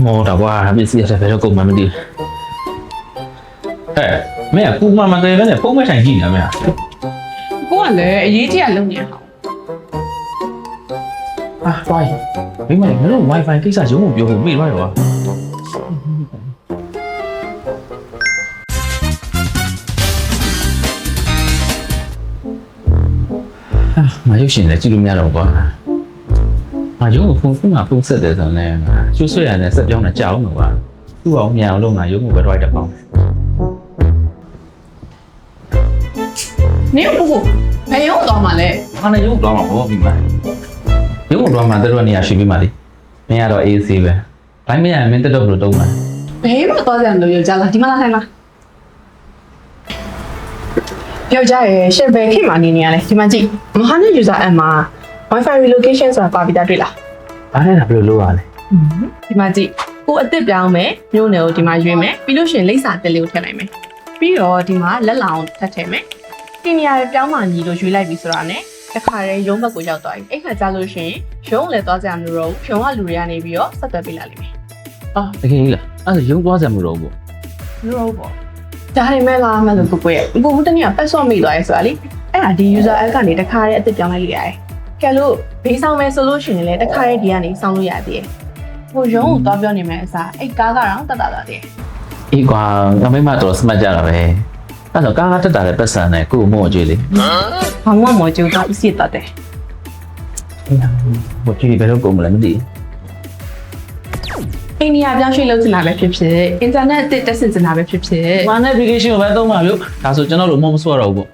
မောတာကွာပစ္စည်းရတဲ့ဘယ်တော့ကုန်မှမသိဟဲ့မင်းကကူမှမသေးပဲနဲ့ဖုန်းမထိုင်ကြည့်နေမင်း ကိုကလည်းအရေးကြီးကလုံနေအောင် 啊，对，没买，那种 WiFi ကိစ္စရုံးကိုပြောဖို့မေ့သွားရောငါရုပ်ရှင်လည်းကြည့်လို့မရတော့ကွာငါရုံးကိုဖုန်းဆက်တယ်ဆိုတော့ကျိုးဆွဲရတယ်ဆက်ပြောင်းတာကြောက်မှာကွာသူ့အောင်မြန်အောင်လုပ်ငါရုံးကိုပဲတော့တက်ပေါင်း နင်ကကိုဘယ်ရောက်သွားမှလဲ ငါလည်းရုံးသွားမှာပေါ့ပြီးမှရုံးကိုသွားမှာတို့နေရာရှိပြီးမှလေမင်းကတော့ AC ပဲတိုင်းမရရင်မင်းတက်တော့ဘယ်လိုတုံးမှာ ဘယ်မှာသွားကြမလို့ယောက်ျားလားဒီမှာလာထိုင်လားယောက်ျားရဲ့ရှယ်ဘယ်ခေတ်မှာနေနေရလဲဒီမှာကြည့်မဟာနဲ့ user app မှာ Wi-Fi relocation ဆိုတာပါပြီးသားတွေ့လား အားနဲ့ဘယ်လိုလုပ်ရလဲ ဒီမှာကြည့်ကိုအစ်စ်ပြောင်းမယ်မျိုးနယ်ကိုဒီမှာရွေးမယ်ပြီးလို့ရှိရင်လိပ်စာတက်လေးကိုထည့်လိုက်မယ်ပြီးတော့ဒီမှာလက်လောင်ထပ်ထည့်မယ်ဒီနေရာတွေပြောင်းမှညီလို့ရွေးလိုက်ပြီဆိုတာနဲ့တခါတည်းရုံးဘက်ကိုရောက်သွားပြီအဲ့ခါကျလို့ရှိရင်ရုံးလည်းသွားကြမလို့တော့ရုံးကလူတွေကနေပြီးတော့ဆက်သွယ်ပေးလာလိမ့်မယ် 啊，တကယ်ကြီးလားအဲ့ဒါရုံသွားစရာမလိုဘူး လို့ပေါ့ဒါတွေမဲ့လားမလို့ကိုရဲ့ကိုဘူးတနည်းပတ်စော့မိသွားရဲဆိုတာလေအဲ့ဒါဒီ user app ကနေတခါတည်းအစ်စ်ပြောင်းလိုက်လို့ရတယ်ကဲလို့ဘေးဆောင်မယ်ဆိုလို့ရှိရင်လည်းတခါတည်းဒီကနေစောင်းလို့ရသေးတယ်ဟိုရုံးကိုသွားပြောနေမယ်အစားအဲ့ကားကတော့တက်တာသွားတယ် အေးကွာငါမိမတော်စမတ်ကြတာပဲအဲ့တော့ကားတက်တာလည်းပတ်စံနဲ့ကို့မို့ကြွေးလေ ဘာမှမကြိုးတော့အစ်စ်တက်တယ် ဟိုကြွေးဘယ်လိုကုန်မလဲမသိ အိန္ဒိယပြောင်းရွှေ့လုပ်ချင်တာပဲဖြစ်ဖြစ်အင်တာနက်အစ်တက်ဆင်ချင်တာပဲဖြစ်ဖြစ် ဘူးဘာနဲ့ application ကိုပဲသုံးပါလို့ဒါဆိုကျွန်တော်တို့မမဆိုးရတော့ဘူးပေါ့